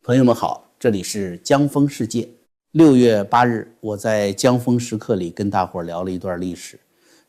朋友们好，这里是江风世界。6月8日，我在江风时刻里跟大伙聊了一段历史。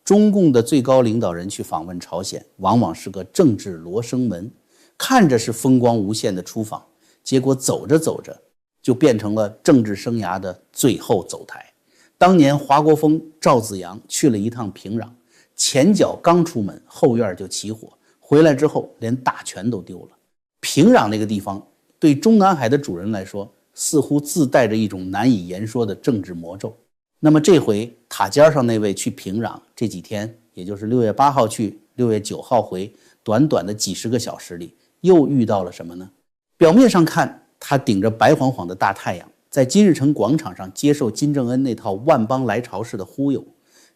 中共的最高领导人去访问朝鲜，往往是个政治罗生门，看着是风光无限的出访，结果走着走着就变成了政治生涯的最后走台。当年华国锋、赵紫阳去了一趟平壤，前脚刚出门，后院就起火，回来之后连大权都丢了。平壤那个地方对中南海的主人来说，似乎自带着一种难以言说的政治魔咒。那么这回塔尖上那位去平壤，这几天也就是6月8号去6月9号回，短短的几十个小时里又遇到了什么呢？表面上看，他顶着白晃晃的大太阳，在金日成广场上接受金正恩那套万邦来朝式的忽悠，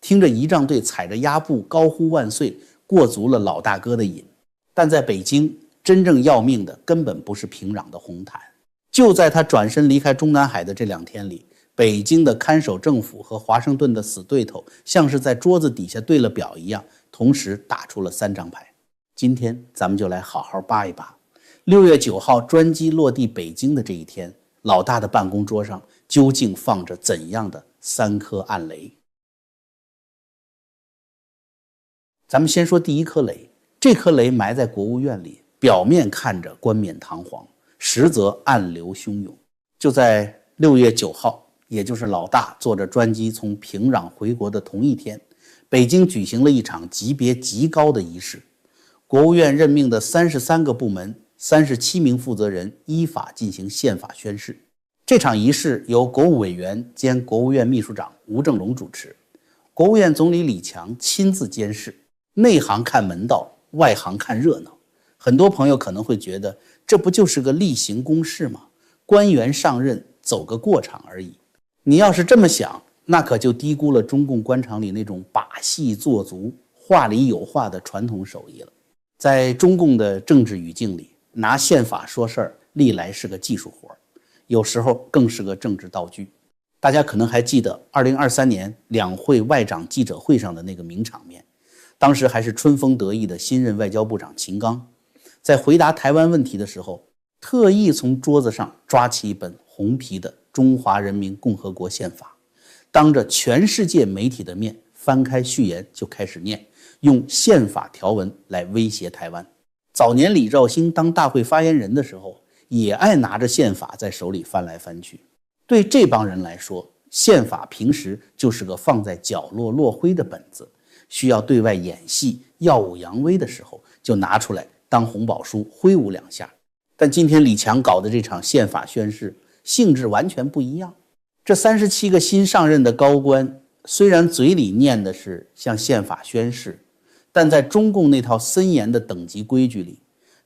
听着仪仗队踩着鸭步高呼万岁，过足了老大哥的瘾。但在北京真正要命的根本不是平壤的红毯。就在他转身离开中南海的这2天里，北京的看守政府和华盛顿的死对头像是在桌子底下对了表一样，同时打出了3张牌。今天咱们就来好好扒一扒6月9号专机落地北京的这一天，老大的办公桌上究竟放着怎样的3颗暗雷。咱们先说第一颗雷，这颗雷埋在国务院里，表面看着冠冕堂皇，实则暗流汹涌。就在6月9号，也就是老大坐着专机从平壤回国的同一天，北京举行了一场级别极高的仪式。国务院任命的33个部门37名负责人依法进行宪法宣誓。这场仪式由国务委员兼国务院秘书长吴政隆主持，国务院总理李强亲自监视，内行看门道，外行看热闹。很多朋友可能会觉得，这不就是个例行公事吗？官员上任走个过场而已。你要是这么想，那可就低估了中共官场里那种把戏做足、话里有话的传统手艺了。在中共的政治语境里，拿宪法说事儿历来是个技术活，有时候更是个政治道具。大家可能还记得2023年两会外长记者会上的那个名场面，当时还是春风得意的新任外交部长秦刚，在回答台湾问题的时候，特意从桌子上抓起一本红皮的《中华人民共和国宪法》，当着全世界媒体的面翻开序言就开始念，用宪法条文来威胁台湾。早年李肇兴当大会发言人的时候，也爱拿着宪法在手里翻来翻去。对这帮人来说，宪法平时就是个放在角落落灰的本子，需要对外演戏耀武扬威的时候就拿出来当红宝书挥舞2下。但今天李强搞的这场宪法宣誓性质完全不一样。这37个新上任的高官虽然嘴里念的是向宪法宣誓，但在中共那套森严的等级规矩里，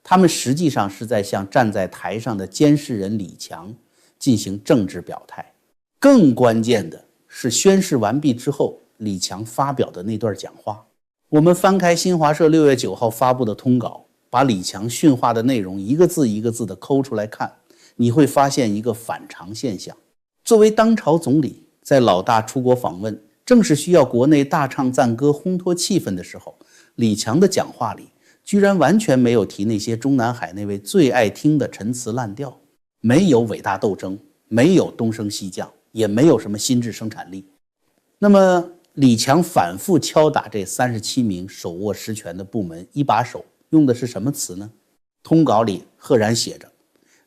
他们实际上是在向站在台上的监事人李强进行政治表态。更关键的是，宣誓完毕之后，李强发表的那段讲话。我们翻开新华社6月9号发布的通稿，把李强训话的内容一个字一个字的抠出来看，你会发现一个反常现象。作为当朝总理，在老大出国访问，正是需要国内大唱赞歌烘托气氛的时候，李强的讲话里居然完全没有提那些中南海那位最爱听的陈词滥调，没有伟大斗争，没有东升西降，也没有什么新质生产力。那么李强反复敲打这37名手握实权的部门一把手，用的是什么词呢？通稿里赫然写着，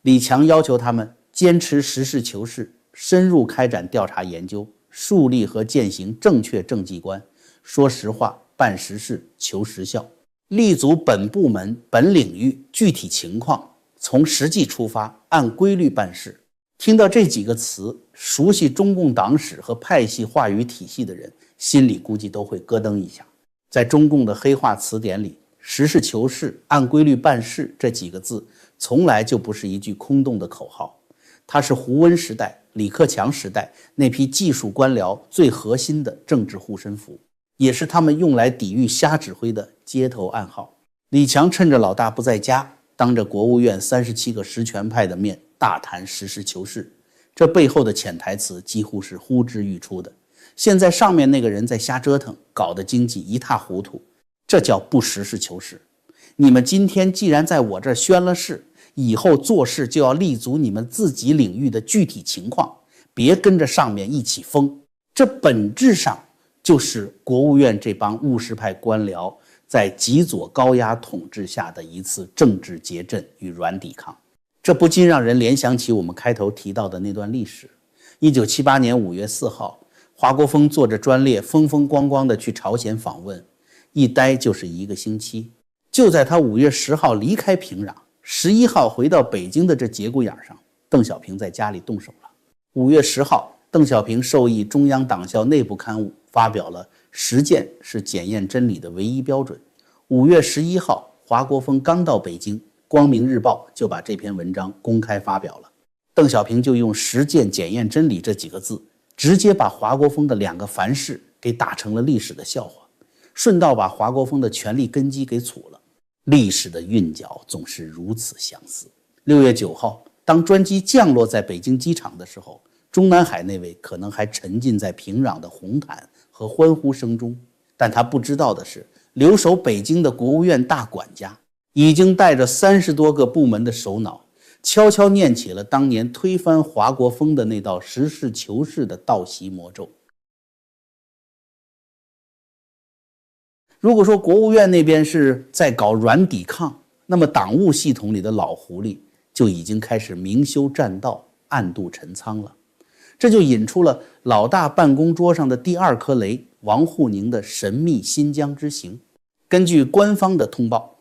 李强要求他们坚持实事求是，深入开展调查研究，树立和践行正确政绩观，说实话，办实事，求实效，立足本部门本领域具体情况，从实际出发，按规律办事。听到这几个词，熟悉中共党史和派系话语体系的人心里估计都会咯噔一下。在中共的黑话词典里，实事求是，按规律办事这几个字从来就不是一句空洞的口号，它是胡温时代、李克强时代那批技术官僚最核心的政治护身符，也是他们用来抵御瞎指挥的街头暗号。李强趁着老大不在家，当着国务院37个实权派的面大谈实事求是，这背后的潜台词几乎是呼之欲出的。现在上面那个人在瞎折腾，搞得经济一塌糊涂，这叫不实事求是。你们今天既然在我这儿宣了誓，以后做事就要立足你们自己领域的具体情况，别跟着上面一起疯。这本质上就是国务院这帮务实派官僚在极左高压统治下的一次政治结阵与软抵抗。这不禁让人联想起我们开头提到的那段历史。1978年5月4号，华国锋坐着专列风风光光地去朝鲜访问，一待就是1个星期。就在他5月10号离开平壤，11号回到北京的这节骨眼上，邓小平在家里动手了。5月10号，邓小平授意中央党校内部刊物发表了实践是检验真理的唯一标准。5月11号，华国锋刚到北京，光明日报就把这篇文章公开发表了。邓小平就用实践检验真理这几个字，直接把华国锋的2个凡是给打成了历史的笑话，顺道把华国锋的权力根基给挫了。历史的韵脚总是如此相似。6月9号，当专机降落在北京机场的时候，中南海那位可能还沉浸在平壤的红毯和欢呼声中，但他不知道的是，留守北京的国务院大管家已经带着30多个部门的首脑，悄悄念起了当年推翻华国锋的那道实事求是的道习魔咒。如果说国务院那边是在搞软抵抗，那么党务系统里的老狐狸就已经开始明修栈道，暗度陈仓了。这就引出了老大办公桌上的第2颗雷，王沪宁的神秘新疆之行。根据官方的通报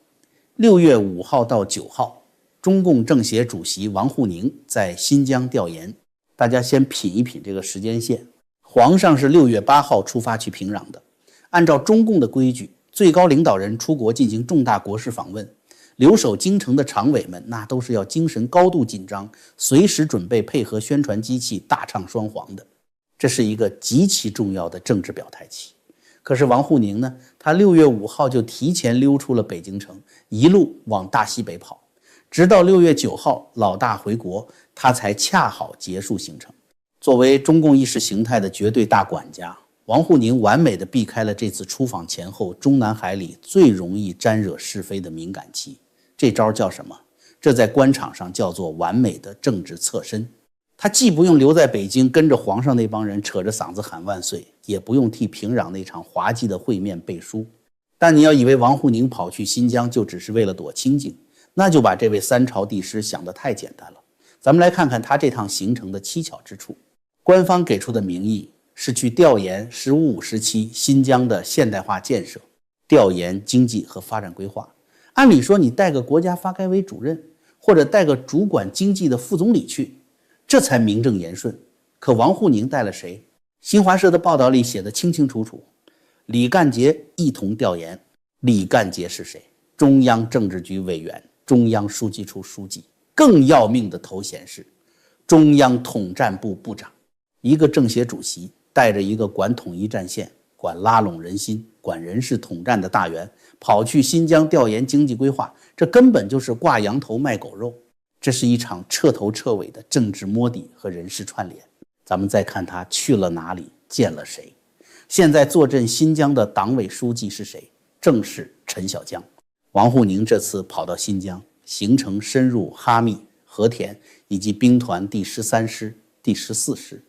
，6月5号到9号，中共政协主席王沪宁在新疆调研。大家先品一品这个时间线。皇上是6月8号出发去平壤的。按照中共的规矩，最高领导人出国进行重大国事访问，留守京城的常委们那都是要精神高度紧张，随时准备配合宣传机器大唱双簧的。这是一个极其重要的政治表态期。可是王沪宁呢，他6月5号就提前溜出了北京城，一路往大西北跑，直到6月9号老大回国，他才恰好结束行程。作为中共意识形态的绝对大管家，王沪宁完美地避开了这次出访前后中南海里最容易沾惹是非的敏感期。这招叫什么？这在官场上叫做完美的政治侧身。他既不用留在北京跟着皇上那帮人扯着嗓子喊万岁，也不用替平壤那场滑稽的会面背书。但你要以为王沪宁跑去新疆就只是为了躲清静，那就把这位三朝帝师想得太简单了。咱们来看看他这趟行程的蹊跷之处。官方给出的名义是去调研“十五五”时期新疆的现代化建设，调研经济和发展规划。按理说你带个国家发改委主任，或者带个主管经济的副总理去，这才名正言顺。可王沪宁带了谁？新华社的报道里写得清清楚楚，李干杰一同调研。李干杰是谁？中央政治局委员，中央书记处书记。更要命的头衔是中央统战部部长。一个政协主席带着一个管统一战线、管拉拢人心、管人事统战的大员，跑去新疆调研经济规划，这根本就是挂羊头卖狗肉。这是一场彻头彻尾的政治摸底和人事串联。咱们再看他去了哪里，见了谁。现在坐镇新疆的党委书记是谁？正是陈小江。王沪宁这次跑到新疆，行程深入哈密、和田以及兵团第13师、第14师。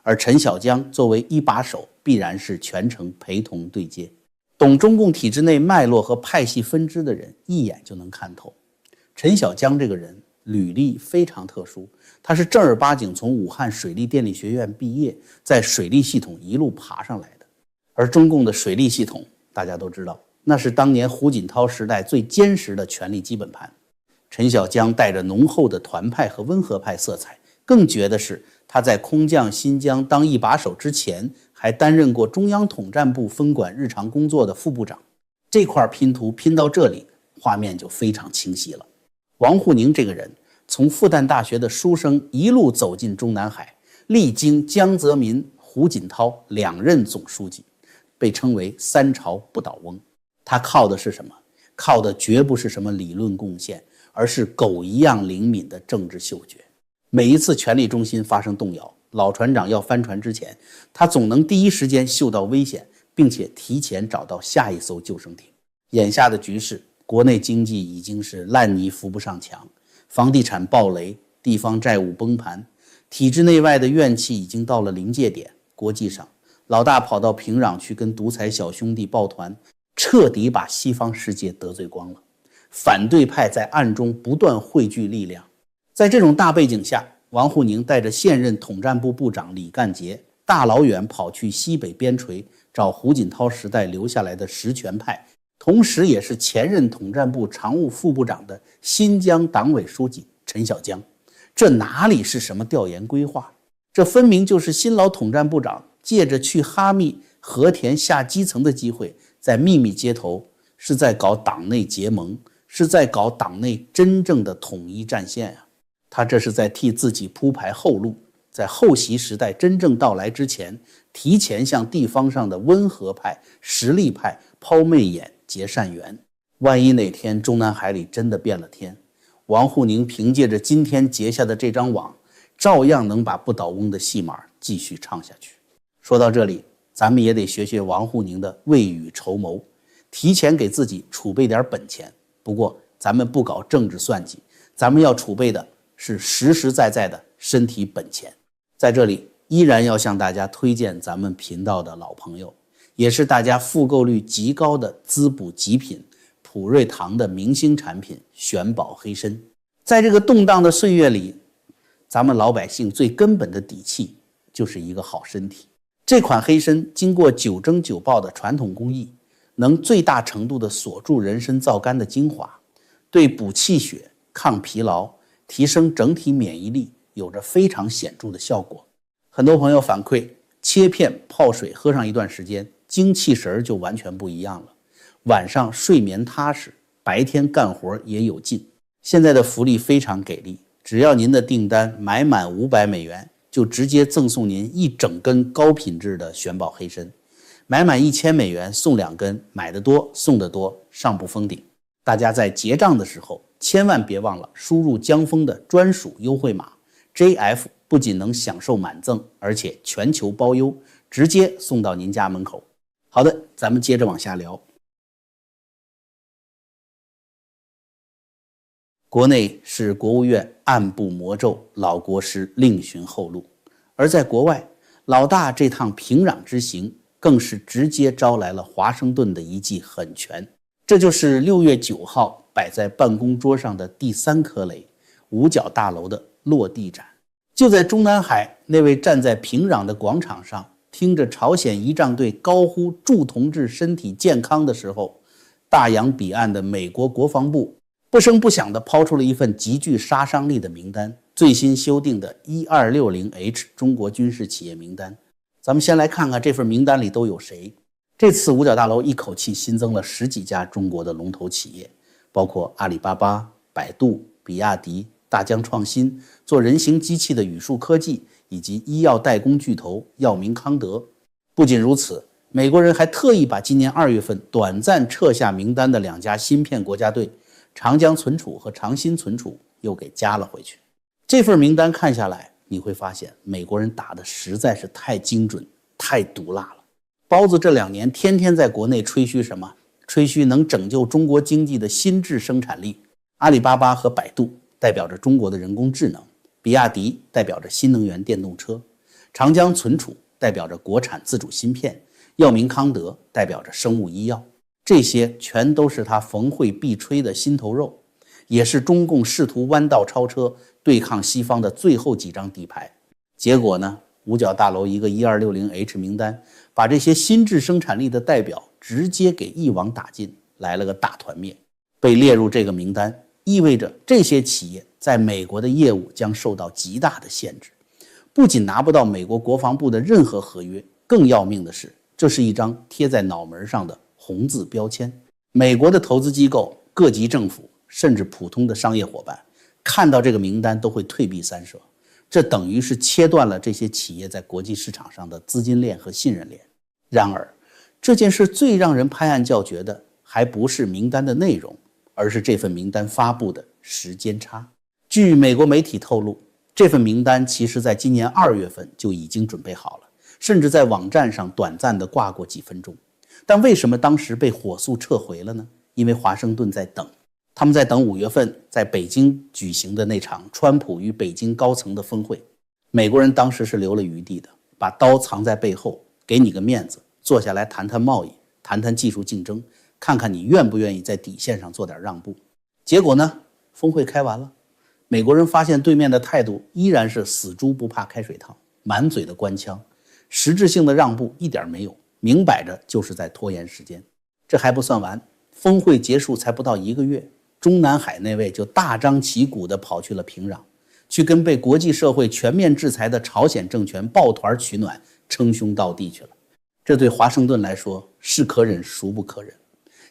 而陈小江作为一把手，必然是全程陪同对接。懂中共体制内脉络和派系分支的人一眼就能看透。陈小江这个人履历非常特殊，他是正儿八经从武汉水利电力学院毕业，在水利系统一路爬上来的。而中共的水利系统大家都知道，那是当年胡锦涛时代最坚实的权力基本盘。陈小江带着浓厚的团派和温和派色彩，更绝的是他在空降新疆当一把手之前，还担任过中央统战部分管日常工作的副部长。这块拼图拼到这里，画面就非常清晰了。王沪宁这个人从复旦大学的书生一路走进中南海，历经江泽民、胡锦涛2任总书记，被称为三朝不倒翁。他靠的是什么？靠的绝不是什么理论贡献，而是狗一样灵敏的政治嗅觉。每一次权力中心发生动摇，老船长要翻船之前，他总能第一时间嗅到危险，并且提前找到下一艘救生艇。眼下的局势，国内经济已经是烂泥扶不上墙，房地产暴雷，地方债务崩盘，体制内外的怨气已经到了临界点。国际上，老大跑到平壤去跟独裁小兄弟抱团，彻底把西方世界得罪光了。反对派在暗中不断汇聚力量。在这种大背景下，王沪宁带着现任统战部部长李干杰大老远跑去西北边陲找胡锦涛时代留下来的实权派，同时也是前任统战部常务副部长的新疆党委书记陈小江。这哪里是什么调研规划，这分明就是新老统战部长借着去哈密和田下基层的机会，在秘密接头，是在搞党内结盟，是在搞党内真正的统一战线啊！他这是在替自己铺排后路，在后习时代真正到来之前，提前向地方上的温和派、实力派抛媚眼、结善缘。万一哪天中南海里真的变了天，王沪宁凭借着今天结下的这张网，照样能把不倒翁的戏码继续唱下去。说到这里，咱们也得学学王沪宁的未雨绸缪，提前给自己储备点本钱。不过咱们不搞政治算计，咱们要储备的是实实在在的身体本钱。在这里依然要向大家推荐咱们频道的老朋友，也是大家复购率极高的滋补极品普瑞堂的明星产品玄宝黑参。在这个动荡的岁月里，咱们老百姓最根本的底气就是一个好身体。这款黑参经过9蒸9爆的传统工艺，能最大程度地锁住人参皂苷的精华，对补气血、抗疲劳、提升整体免疫力有着非常显著的效果。很多朋友反馈，切片泡水喝上一段时间，精气神就完全不一样了，晚上睡眠踏实，白天干活也有劲。现在的福利非常给力，只要您的订单买满500美元，就直接赠送您1整根高品质的玄宝黑参，买满1000美元送2根，买得多送得多，上不封顶。大家在结账的时候千万别忘了输入江峰的专属优惠码 JF， 不仅能享受满赠，而且全球包邮，直接送到您家门口。好的，咱们接着往下聊。国内是国务院暗部魔咒，老国师另寻后路。而在国外，老大这趟平壤之行更是直接招来了华盛顿的一记狠拳。这就是6月9号摆在办公桌上的第3颗雷，五角大楼的落地展。就在中南海那位站在平壤的广场上，听着朝鲜仪仗队高呼祝同志身体健康的时候，大洋彼岸的美国国防部不声不响地抛出了一份极具杀伤力的名单，最新修订的 1260H 中国军事企业名单。咱们先来看看这份名单里都有谁。这次五角大楼一口气新增了10几家中国的龙头企业，包括阿里巴巴、百度、比亚迪、大疆创新、做人形机器的宇树科技，以及医药代工巨头药明康德。不仅如此，美国人还特意把今年2月份短暂撤下名单的2家芯片国家队长江存储和长鑫存储又给加了回去。这份名单看下来，你会发现美国人打的实在是太精准、太毒辣了。包子这2年天天在国内吹嘘什么？吹嘘能拯救中国经济的新质生产力。阿里巴巴和百度代表着中国的人工智能，比亚迪代表着新能源电动车，长江存储代表着国产自主芯片，药明康德代表着生物医药。这些全都是他逢会必吹的心头肉，也是中共试图弯道超车对抗西方的最后几张底牌。结果呢，五角大楼一个 1260H 名单把这些新质生产力的代表直接给一网打尽，来了个大团灭。被列入这个名单意味着这些企业在美国的业务将受到极大的限制，不仅拿不到美国国防部的任何合约，更要命的是，这是一张贴在脑门上的红字标签。美国的投资机构、各级政府甚至普通的商业伙伴看到这个名单都会退避三舍，这等于是切断了这些企业在国际市场上的资金链和信任链。然而，这件事最让人拍案叫绝的还不是名单的内容，而是这份名单发布的时间差。据美国媒体透露，这份名单其实在今年2月份就已经准备好了，甚至在网站上短暂地挂过几分钟。但为什么当时被火速撤回了呢？因为华盛顿在等。他们在等5月份在北京举行的那场川普与北京高层的峰会。美国人当时是留了余地的，把刀藏在背后，给你个面子，坐下来谈谈贸易，谈谈技术竞争，看看你愿不愿意在底线上做点让步。结果呢，峰会开完了，美国人发现对面的态度依然是死猪不怕开水烫，满嘴的官腔，实质性的让步一点没有，明摆着就是在拖延时间。这还不算完，峰会结束才不到1个月，中南海那位就大张旗鼓地跑去了平壤，去跟被国际社会全面制裁的朝鲜政权抱团取暖，称兄道弟去了。这对华盛顿来说是可忍孰不可忍。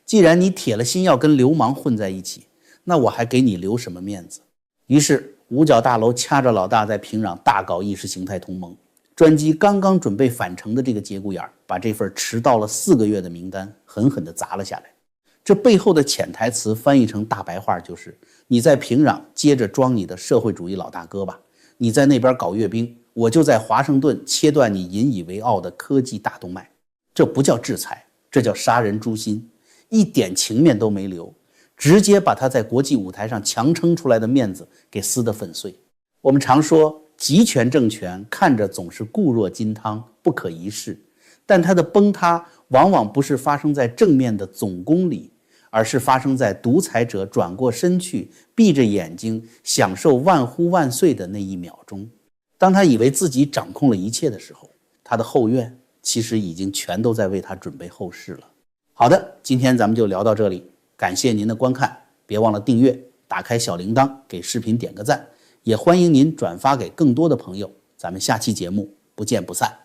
既然你铁了心要跟流氓混在一起，那我还给你留什么面子？于是五角大楼掐着老大在平壤大搞意识形态同盟，专机刚刚准备返程的这个节骨眼，把这份迟到了4个月的名单狠狠地砸了下来。这背后的潜台词翻译成大白话就是：你在平壤接着装你的社会主义老大哥吧，你在那边搞阅兵，我就在华盛顿切断你引以为傲的科技大动脉。这不叫制裁，这叫杀人诛心，一点情面都没留，直接把他在国际舞台上强撑出来的面子给撕得粉碎。我们常说集权政权看着总是固若金汤，不可一世，但它的崩塌往往不是发生在正面的总攻里，而是发生在独裁者转过身去，闭着眼睛享受万呼万岁的那1秒钟。当他以为自己掌控了一切的时候，他的后院其实已经全都在为他准备后事了。好的，今天咱们就聊到这里，感谢您的观看，别忘了订阅，打开小铃铛，给视频点个赞，也欢迎您转发给更多的朋友。咱们下期节目不见不散。